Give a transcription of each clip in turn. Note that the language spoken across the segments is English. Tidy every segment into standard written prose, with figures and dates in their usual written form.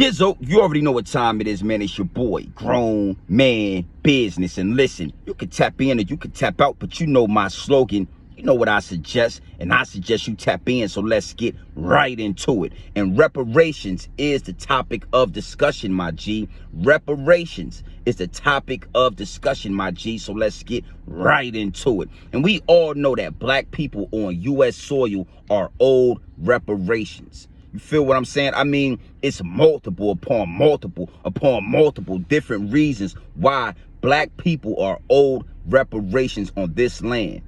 Gizzo, you already know what time it is, man. It's your boy, Grown Man Business. And listen, you can tap in or you can tap out, but you know my slogan. You know what I suggest, and I suggest you tap in, so let's get right into it. And reparations is the topic of discussion, my G. Reparations is the topic of discussion, my G, so let's get right into it. And we all know that black people on U.S. soil are owed reparations. You feel what I'm saying? I mean, it's multiple upon multiple different reasons why black people are owed reparations on this land.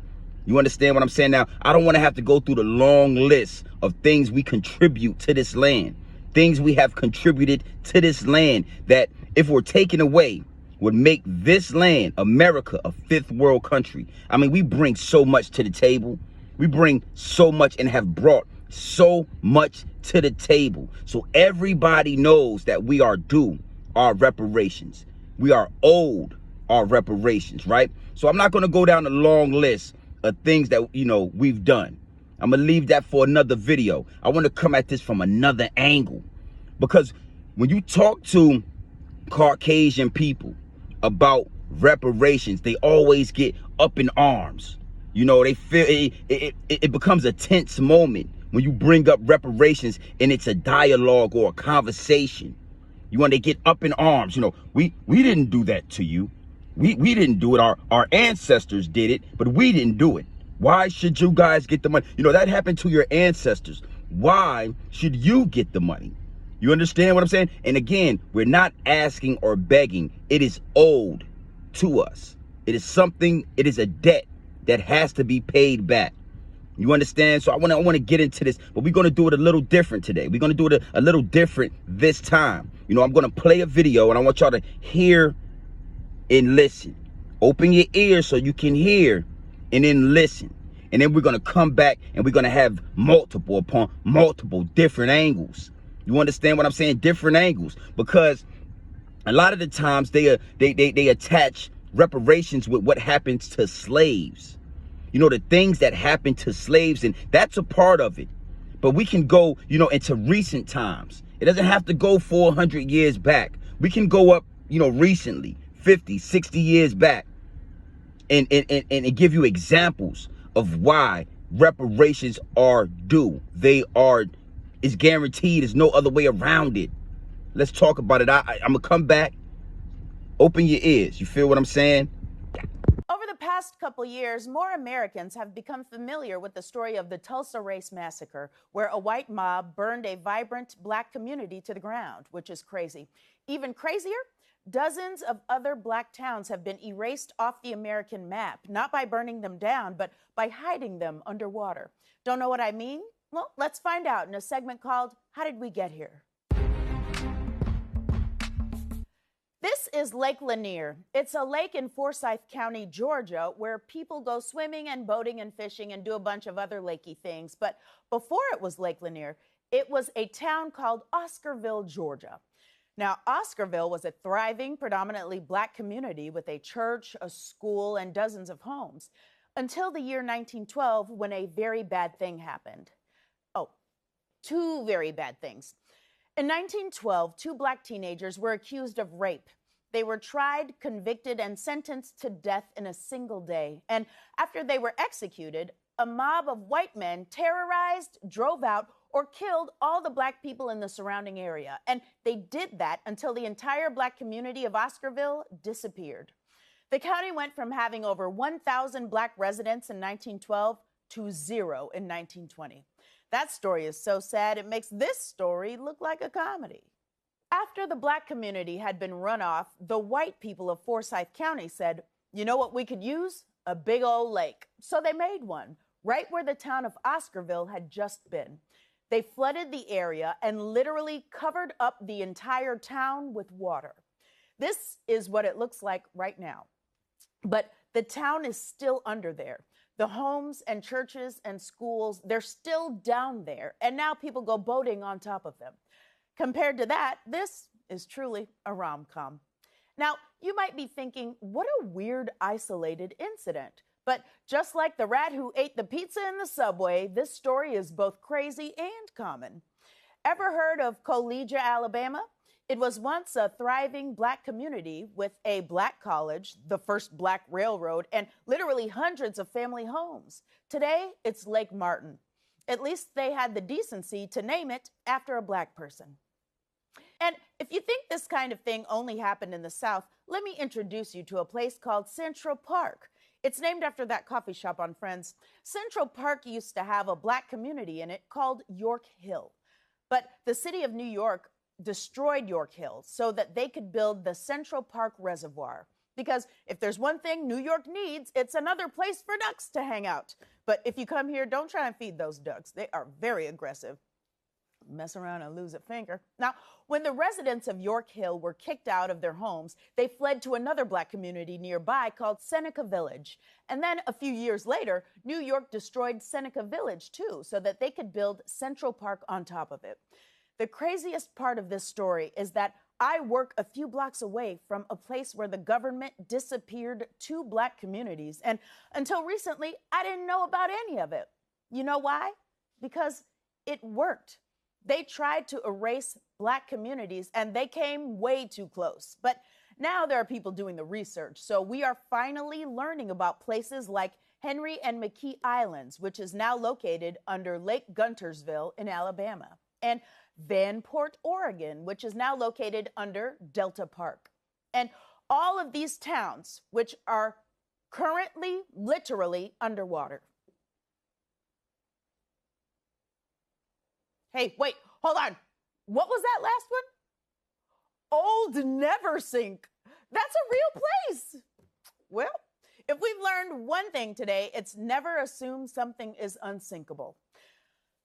You understand what I'm saying? Now, I don't want to have to go through the long list of things we contribute to this land, things we have contributed to this land that, if we're taken away, would make this land, America, a fifth world country. I mean, we bring so much to the table. We bring so much and have brought so much to the table. So everybody knows that we are due our reparations. We are owed our reparations, right? So I'm not going to go down the long list of things that, we've done. I'm going to leave that for another video. I want to come at this from another angle, because when you talk to Caucasian people about reparations, they always get up in arms. They feel it becomes a tense moment when you bring up reparations and it's a dialogue or a conversation. They get up in arms. We didn't do that to you. We didn't do it. Our ancestors did it, but we didn't do it. Why should you guys get the money? That happened to your ancestors. Why should you get the money? You understand what I'm saying? And again, we're not asking or begging. It is owed to us. It is a debt that has to be paid back. You understand? So I want to get into this, but we're going to do it a little different today. We're going to do it a little different this time. I'm going to play a video, and I want y'all to hear and listen. Open your ears so you can hear and then listen. And then we're going to come back and we're going to have multiple upon multiple different angles. You understand what I'm saying? Different angles. Because a lot of the times they attach reparations with what happens to slaves. The things that happen to slaves, and that's a part of it. But we can go, into recent times. It doesn't have to go 400 years back. We can go up, recently, 50, 60 years back, and give you examples of why reparations are due. It's guaranteed. There's no other way around it. Let's talk about it. I'm going to come back. Open your ears. You feel what I'm saying? Over the past couple years, more Americans have become familiar with the story of the Tulsa Race Massacre, where a white mob burned a vibrant black community to the ground, which is crazy. Even crazier, dozens of other black towns have been erased off the American map, not by burning them down, but by hiding them underwater. Don't know what I mean? Well, let's find out in a segment called How Did We Get Here? This is Lake Lanier. It's a lake in Forsyth County, Georgia, where people go swimming and boating and fishing and do a bunch of other lakey things. But before it was Lake Lanier, it was a town called Oscarville, Georgia. Now, Oscarville was a thriving, predominantly black community with a church, a school, and dozens of homes, until the year 1912, when a very bad thing happened. Oh, two very bad things. In 1912, two black teenagers were accused of rape. They were tried, convicted, and sentenced to death in a single day. And after they were executed, a mob of white men terrorized, drove out, or killed all the black people in the surrounding area. And they did that until the entire black community of Oscarville disappeared. The county went from having over 1,000 black residents in 1912 to 0 in 1920. That story is so sad, it makes this story look like a comedy. After the black community had been run off, the white people of Forsyth County said, you know what we could use? A big old lake. So they made one, right where the town of Oscarville had just been. They flooded the area and literally covered up the entire town with water. This is what it looks like right now. But the town is still under there. The homes and churches and schools, they're still down there. And now people go boating on top of them. Compared to that, this is truly a rom-com. Now, you might be thinking, what a weird, isolated incident. But just like the rat who ate the pizza in the subway, this story is both crazy and common. Ever heard of Collegia, Alabama? It was once a thriving Black community with a Black college, the first Black railroad, and literally hundreds of family homes. Today, it's Lake Martin. At least they had the decency to name it after a Black person. And if you think this kind of thing only happened in the South, let me introduce you to a place called Central Park. It's named after that coffee shop on Friends. Central Park used to have a Black community in it called York Hill. But the city of New York destroyed York Hill so that they could build the Central Park Reservoir. Because if there's one thing New York needs, it's another place for ducks to hang out. But if you come here, don't try and feed those ducks. They are very aggressive. Mess around and lose a finger. Now, when the residents of York Hill were kicked out of their homes, they fled to another Black community nearby called Seneca Village. And then a few years later, New York destroyed Seneca Village too, so that they could build Central Park on top of it. The craziest part of this story is that I work a few blocks away from a place where the government disappeared 2 Black communities. And until recently, I didn't know about any of it. You know why? Because it worked. They tried to erase Black communities and they came way too close. But now there are people doing the research. So we are finally learning about places like Henry and McKee Islands, which is now located under Lake Guntersville in Alabama, and Vanport, Oregon, which is now located under Delta Park. And all of these towns, which are currently literally underwater. Hey, wait, hold on. What was that last one? Old Neversink. That's a real place. Well, if we've learned one thing today, it's never assume something is unsinkable.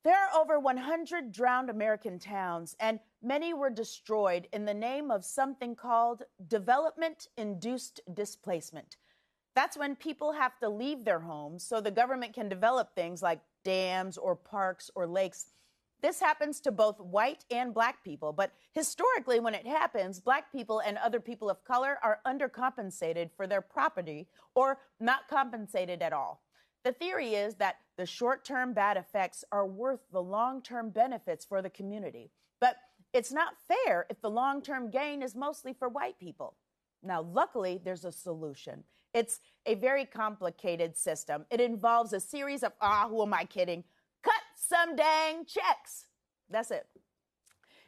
There are over 100 drowned American towns, and many were destroyed in the name of something called development-induced displacement. That's when people have to leave their homes so the government can develop things like dams or parks or lakes. This happens to both white and Black people, but historically, when it happens, Black people and other people of color are undercompensated for their property or not compensated at all. The theory is that the short-term bad effects are worth the long-term benefits for the community. But it's not fair if the long-term gain is mostly for white people. Now, luckily, there's a solution. It's a very complicated system. It involves a series of, who am I kidding? Cut some dang checks. That's it.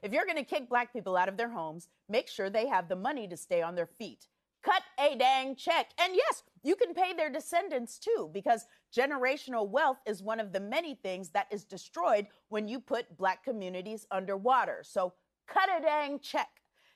If you're going to kick Black people out of their homes, make sure they have the money to stay on their feet. Cut a dang check. And yes, you can pay their descendants too, because generational wealth is one of the many things that is destroyed when you put Black communities underwater. So cut a dang check.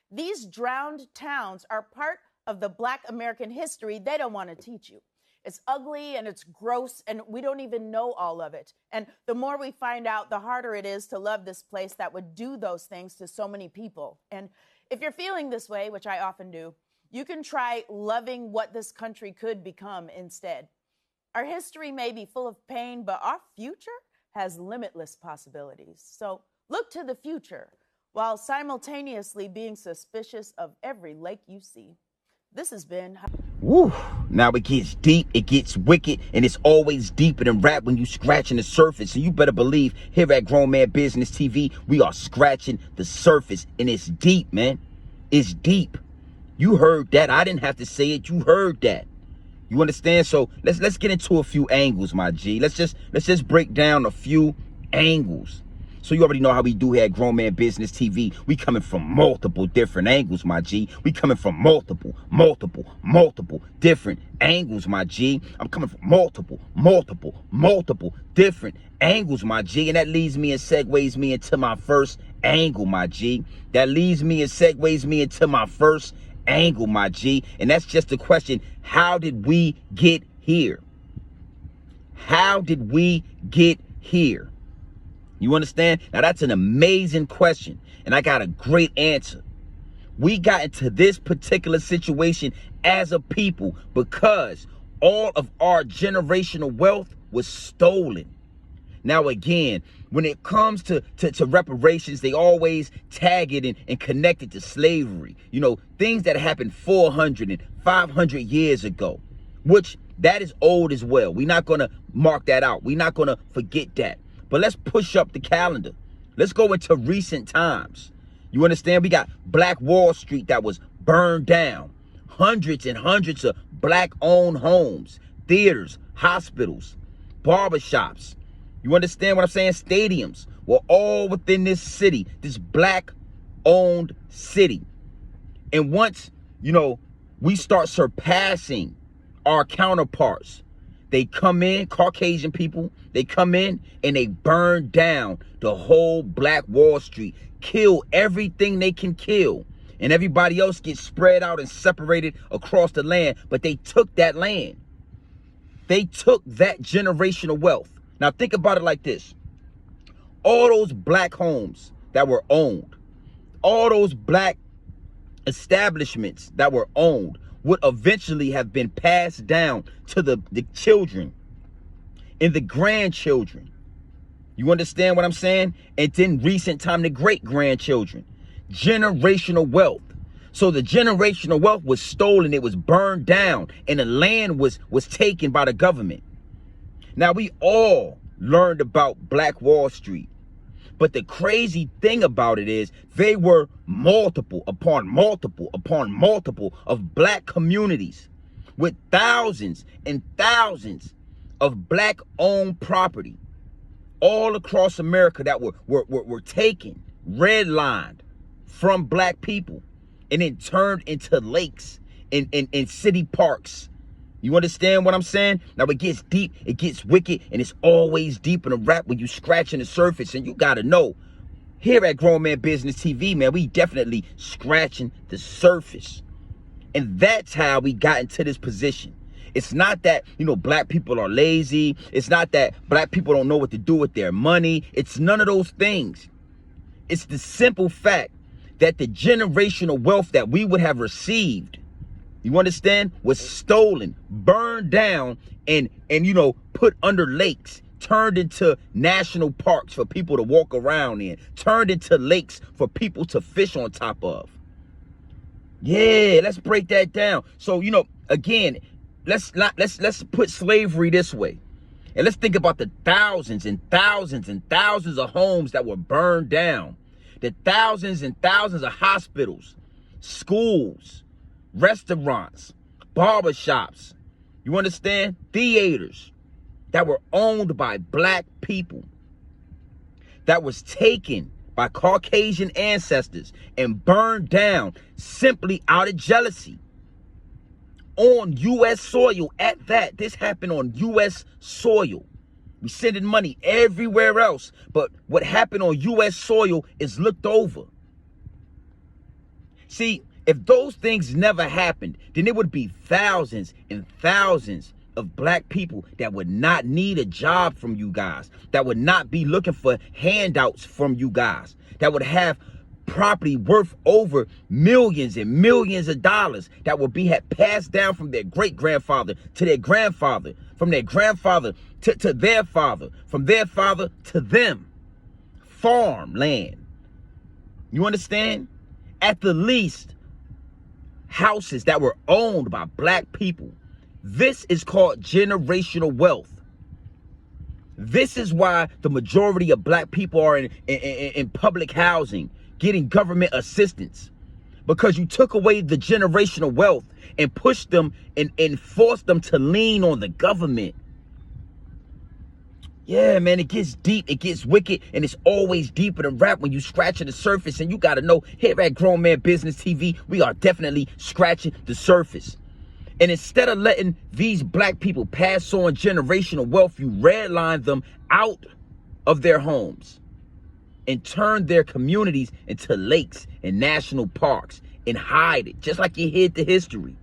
These drowned towns are part of the Black American history they don't want to teach you. It's ugly and it's gross and we don't even know all of it. And the more we find out, the harder it is to love this place that would do those things to so many people. And if you're feeling this way, which I often do, you can try loving what this country could become instead. Our history may be full of pain, but our future has limitless possibilities. So look to the future while simultaneously being suspicious of every lake you see. This has been... Woo! Now it gets deep, it gets wicked, and it's always deeper than rap when you scratching the surface. And you better believe here at Grown Man Business TV, we are scratching the surface, and it's deep, man. It's deep. You heard that. I didn't have to say it. You heard that. You understand? So let's get into a few angles, my G. Let's just break down a few angles. So you already know how we do here at Grown Man Business TV. We coming from multiple different angles, my G. We coming from multiple different angles, my G. I'm coming from multiple different angles, my G. And that leads me and segues me into my first angle, my G. That leads me and segues me into my first angle, my G. And that's just the question: how did we get here? How did we get here? You understand? Now that's an amazing question, and I got a great answer. We got into this particular situation as a people because all of our generational wealth was stolen. Now again, when it comes to reparations, they always tag it and connect it to slavery. You know, things that happened 400 and 500 years ago, which that is old as well. We're not going to mark that out. We're not going to forget that. But let's push up the calendar. Let's go into recent times. You understand? We got Black Wall Street that was burned down. Hundreds and hundreds of black-owned homes, theaters, hospitals, barbershops. You understand what I'm saying? Stadiums were all within this city, this black-owned city. And once, we start surpassing our counterparts, they come in, Caucasian people, they come in and they burn down the whole Black Wall Street, kill everything they can kill. And everybody else gets spread out and separated across the land. But they took that land. They took that generational wealth. Now think about it like this. All those black homes that were owned, all those black establishments that were owned would eventually have been passed down to the children and the grandchildren. You understand what I'm saying? And then recent time, the great-grandchildren. Generational wealth. So the generational wealth was stolen, it was burned down, and the land was taken by the government. Now, we all learned about Black Wall Street. But the crazy thing about it is they were multiple upon multiple upon multiple of black communities with thousands and thousands of black-owned property all across America that were taken, redlined from black people and then turned into lakes in city parks. You understand what I'm saying? Now it gets deep, it gets wicked, and it's always deep in a rap when you scratching the surface. And you gotta know, here at Grown Man Business TV, man, we definitely scratching the surface. And that's how we got into this position. It's not that, black people are lazy. It's not that black people don't know what to do with their money. It's none of those things. It's the simple fact that the generational wealth that we would have received, you understand, was stolen, burned down, and put under lakes, turned into national parks for people to walk around in, turned into lakes for people to fish on top of. Yeah, let's break that down. So, again, let's put slavery this way. And let's think about the thousands and thousands and thousands of homes that were burned down. The thousands and thousands of hospitals, schools, restaurants, barbershops, you understand? Theaters that were owned by black people, that was taken by Caucasian ancestors and burned down simply out of jealousy. On U.S. soil at that. This happened on U.S. soil. We sending money everywhere else, but what happened on U.S. soil is looked over. See, if those things never happened, then there would be thousands and thousands of black people that would not need a job from you guys, that would not be looking for handouts from you guys, that would have property worth over millions and millions of dollars that would had passed down from their great-grandfather to their grandfather, from their grandfather to their father, from their father to them. Farmland. You understand? At the least, houses that were owned by black people. This is called generational wealth. This is why the majority of black people are in public housing, getting government assistance, because you took away the generational wealth and pushed them and forced them to lean on the government. Yeah, man, it gets deep, it gets wicked, and it's always deeper than rap when you scratching the surface. And you got to know, here at Grown Man Business TV, we are definitely scratching the surface. And instead of letting these black people pass on generational wealth, you redline them out of their homes and turn their communities into lakes and national parks and hide it, just like you hid the history.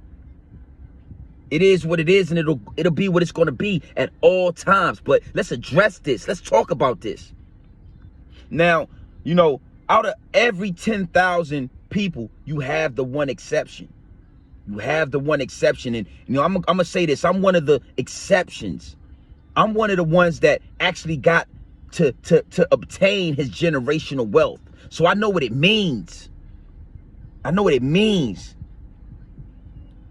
It is what it is, and it'll be what it's going to be at all times. But let's address this. Let's talk about this. Now, out of every 10,000 people, you have the one exception. You have the one exception. And, I'm going to say this. I'm one of the exceptions. I'm one of the ones that actually got to obtain his generational wealth. So I know what it means. I know what it means.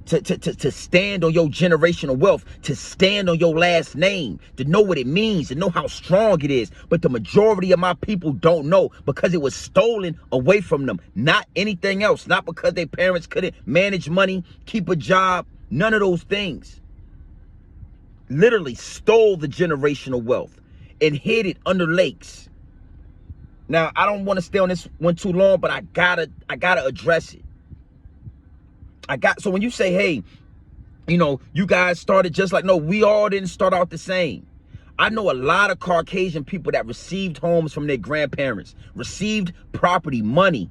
to stand on your generational wealth, to stand on your last name, to know what it means, to know how strong it is. But the majority of my people don't know because it was stolen away from them. Not anything else. Not because their parents couldn't manage money, keep a job, none of those things. Literally stole the generational wealth and hid it under lakes. Now, I don't want to stay on this one too long, but I gotta address it. So when you say, hey, you know, you guys started just like, no, we all didn't start out the same. I know a lot of Caucasian people that received homes from their grandparents, received property, money,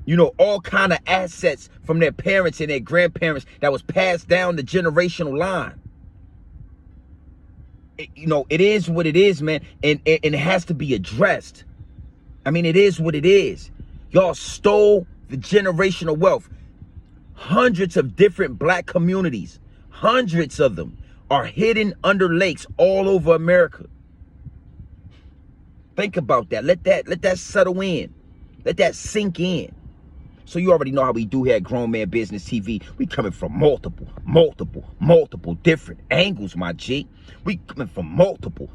you know, all kind of assets from their parents and their grandparents that was passed down the generational line. You know, it is what it is, man, and it has to be addressed. I mean, it is what it is. Y'all stole the generational wealth. Hundreds of different black communities, hundreds of them, are hidden under lakes all over America. Think about that. Let that settle in. Let that sink in. So you already know how we do here at Grown Man Business TV. We coming from multiple different angles, my G. We coming from multiple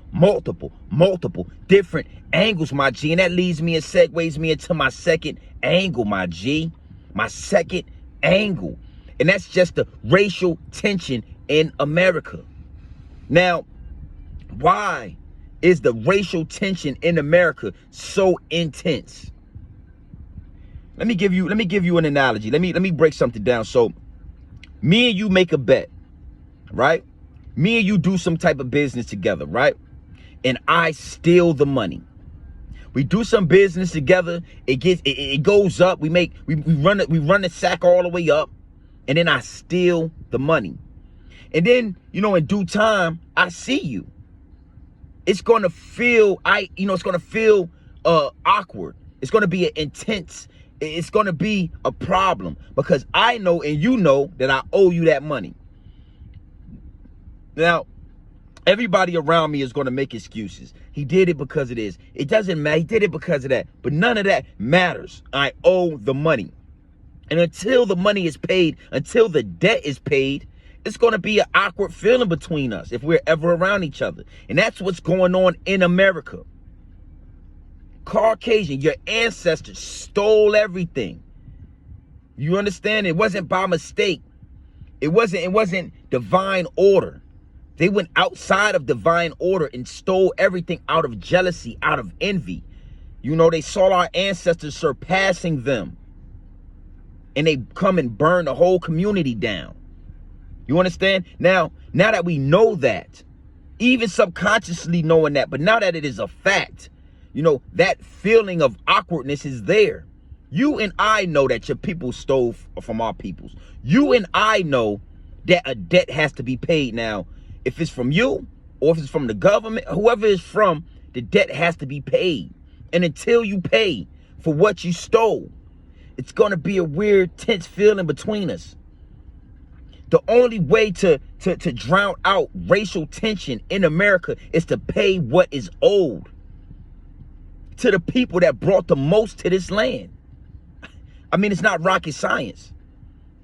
different angles, my G. And that leads me and segues me into my second angle, my G. My second angle. And that's just the racial tension in America. Now, why is the racial tension in America so intense? Let me give you an analogy. Let me break something down. So me and you make a bet, right? Me and you do some type of business together, right? And I steal the money. We do some business together. It goes up. We run the sack all the way up, and then I steal the money. And then, you know, in due time, I see you. It's gonna feel awkward. It's gonna be an intense. It's gonna be a problem because I know and you know that I owe you that money. Now, everybody around me is going to make excuses. He did it because it is. It doesn't matter. He did it because of that. But none of that matters. I owe the money. And until the money is paid, until the debt is paid, it's going to be an awkward feeling between us if we're ever around each other. And that's what's going on in America. Caucasian, your ancestors stole everything. You understand? It wasn't by mistake. It wasn't divine order. They went outside of divine order and stole everything out of jealousy, out of envy. You know, they saw our ancestors surpassing them. And they come and burn the whole community down. You understand? Now that we know that, even subconsciously knowing that, but now that it is a fact, you know, that feeling of awkwardness is there. You and I know that your people stole from our peoples. You and I know that a debt has to be paid now. If it's from you or if it's from the government, whoever it's from, the debt has to be paid. And until you pay for what you stole, it's going to be a weird, tense feeling between us. The only way to drown out racial tension in America is to pay what is owed to the people that brought the most to this land. I mean, it's not rocket science.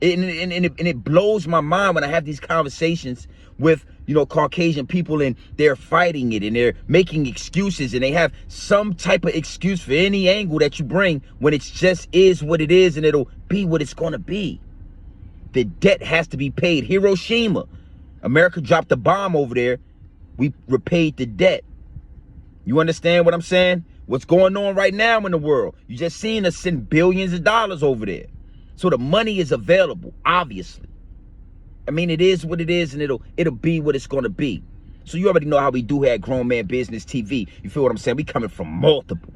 And it blows my mind when I have these conversations with, you know, Caucasian people, and they're fighting it and they're making excuses, and they have some type of excuse for any angle that you bring when it's just is what it is and it'll be what it's going to be. The debt has to be paid. Hiroshima, America dropped a bomb over there. We repaid the debt. You understand what I'm saying? What's going on right now in the world? You just seen us send billions of dollars over there. So the money is available, obviously. I mean, it is what it is, and it'll be what it's going to be. So you already know how we do here at Grown Man Business TV. You feel what I'm saying? We coming from multiple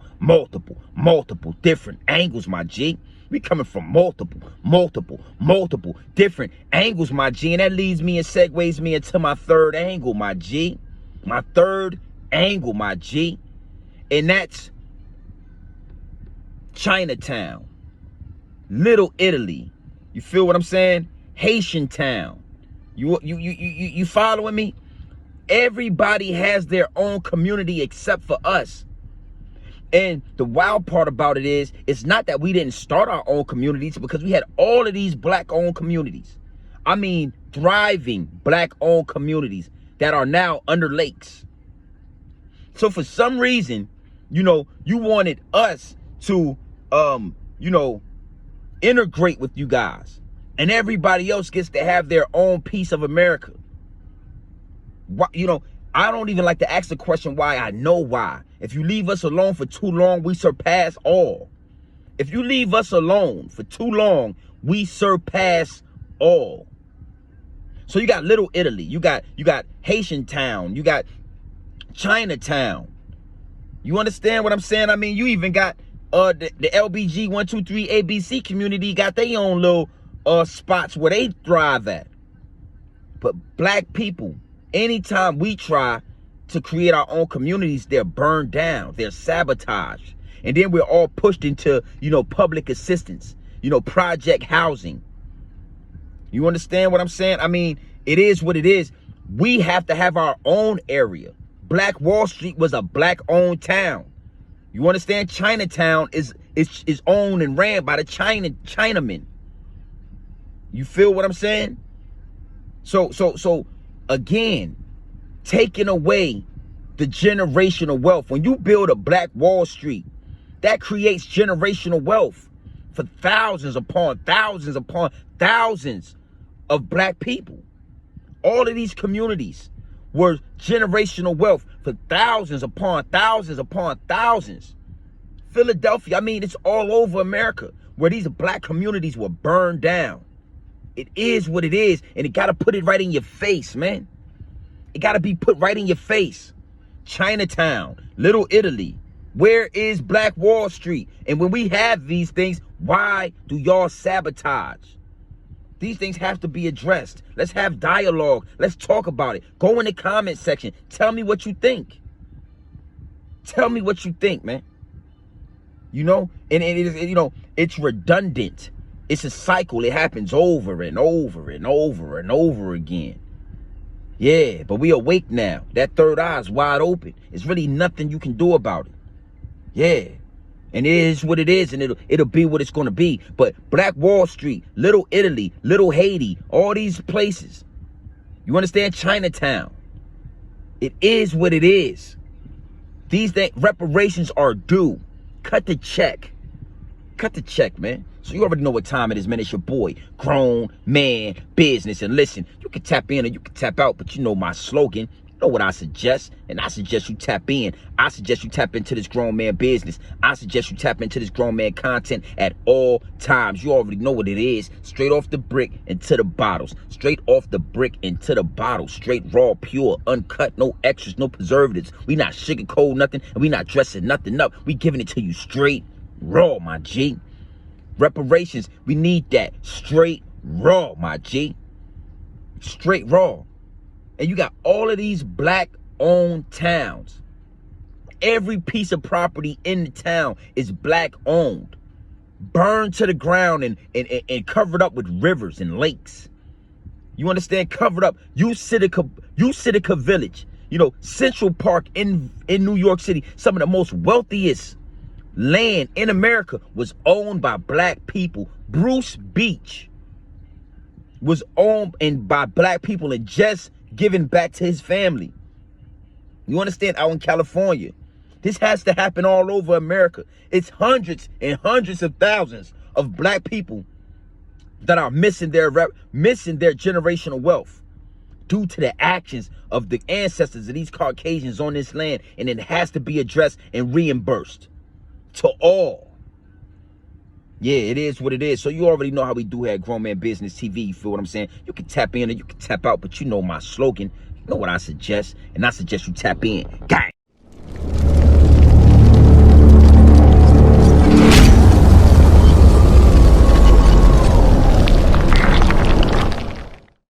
different angles, my G. We coming from multiple different angles, my G. And that leads me and segues me into my third angle, my G. My third angle, my G. And that's Chinatown, Little Italy. You feel what I'm saying? Haitian town. You following me? Everybody has their own community except for us. And the wild part about it is, it's not that we didn't start our own communities, because we had all of these black-owned communities. I mean thriving black-owned communities that are now under lakes. So for some reason, you know, you wanted us to, you know, integrate with you guys, and everybody else gets to have their own piece of America. Why, you know, I don't even like to ask the question why. I know why. If you leave us alone for too long, we surpass all. If you leave us alone for too long, we surpass all. So you got Little Italy, you got Haitian Town, you got Chinatown. You understand what I'm saying? I mean, you even got the LBG 123 ABC community got their own little spots where they thrive at. But black people, anytime we try to create our own communities, they're burned down, they're sabotaged. And then we're all pushed into, you know, public assistance, you know, project housing. You understand what I'm saying? I mean, it is what it is. We have to have our own area. Black Wall Street was a black-owned town. You understand? Chinatown is owned and ran by the Chinamen. You feel what I'm saying? So again, taking away the generational wealth. When you build a Black Wall Street, that creates generational wealth for thousands upon thousands upon thousands of black people. All of these communities were generational wealth for thousands upon thousands upon thousands. Philadelphia, I mean, it's all over America where these black communities were burned down. It is what it is, and it got to put it right in your face, man. It got to be put right in your face. Chinatown, Little Italy, where is Black Wall Street? And when we have these things, why do y'all sabotage? These things have to be addressed. Let's have dialogue. Let's talk about it. Go in the comment section. Tell me what you think. Tell me what you think, man. You know, and it is, you know, it's redundant. It's a cycle. It happens over and over and over and over again. Yeah, but we awake now. That third eye is wide open. There's really nothing you can do about it. Yeah. And it is what it is, and it'll be what it's going to be. But Black Wall Street, Little Italy, Little Haiti, all these places. You understand? Chinatown. It is what it is. These things, reparations are due. Cut the check. Cut the check, man. So you already know what time it is, man. It's your boy, Grown Man Business. And listen, you can tap in or you can tap out, but you know my slogan. You know what I suggest, and I suggest you tap in. I suggest you tap into this grown man business. I suggest you tap into this grown man content at all times. You already know what it is. Straight off the brick into the bottles. Straight off the brick into the bottle. Straight raw, pure, uncut, no extras, no preservatives. We not sugarcoat nothing, and we not dressing nothing up. We giving it to you straight raw, my G. Reparations, we need that straight raw, my G. Straight raw. And you got all of these black-owned towns. Every piece of property in the town is black-owned. Burned to the ground and covered up with rivers and lakes. You understand? Covered up. Utica Village. You know, Central Park in New York City. Some of the most wealthiest land in America was owned by black people. Bruce Beach was owned by black people and just given back to his family. You understand? Out in California. This has to happen all over America. It's hundreds and hundreds of thousands of black people that are missing their generational wealth due to the actions of the ancestors of these Caucasians on this land, and it has to be addressed and reimbursed to all. Yeah, it is what it is. So you already know how we do here at Grown Man Business TV. You feel what I'm saying? You can tap in or you can tap out, but you know my slogan. You know what I suggest, and I suggest you tap in. Gang.